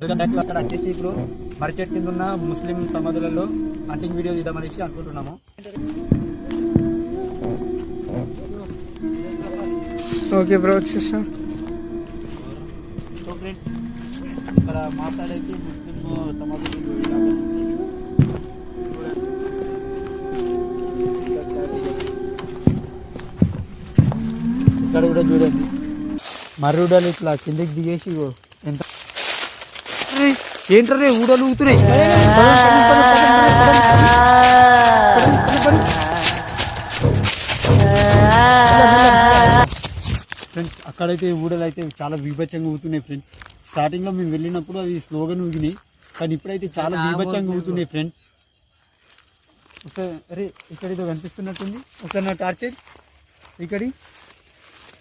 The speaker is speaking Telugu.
అక్కడ వచ్చేసి ఇప్పుడు మర్చెట్ కింద ఉన్న ముస్లిం సమాధులలో హంటింగ్ వీడియో తీద్దామనేసి అనుకుంటున్నాము. ఓకే బ్రో వచ్చేసా. ఇక్కడ మాట్లాడేసి ముస్లిం సమాధులు ఇక్కడ కూడా చూడండి మర్రుడలు ఇట్లా కిందకి దిగేసి ఎంత ఏంటరే ఊడలు ఊతున్నాయి. ఫ్రెండ్స్ అక్కడైతే ఊడలు అయితే చాలా బీభత్సంగా ఊతున్నాయి ఫ్రెండ్స్. స్టార్టింగ్లో మేము వెళ్ళినప్పుడు అవి స్లోగా ఊగినాయి, కానీ ఇప్పుడైతే చాలా బీభత్సంగా ఊతున్నాయి ఫ్రెండ్స్. అరే ఇక్కడ ఏదో కనిపిస్తున్నట్టుంది, ఒకసారి నా టార్చర్ ఇక్కడి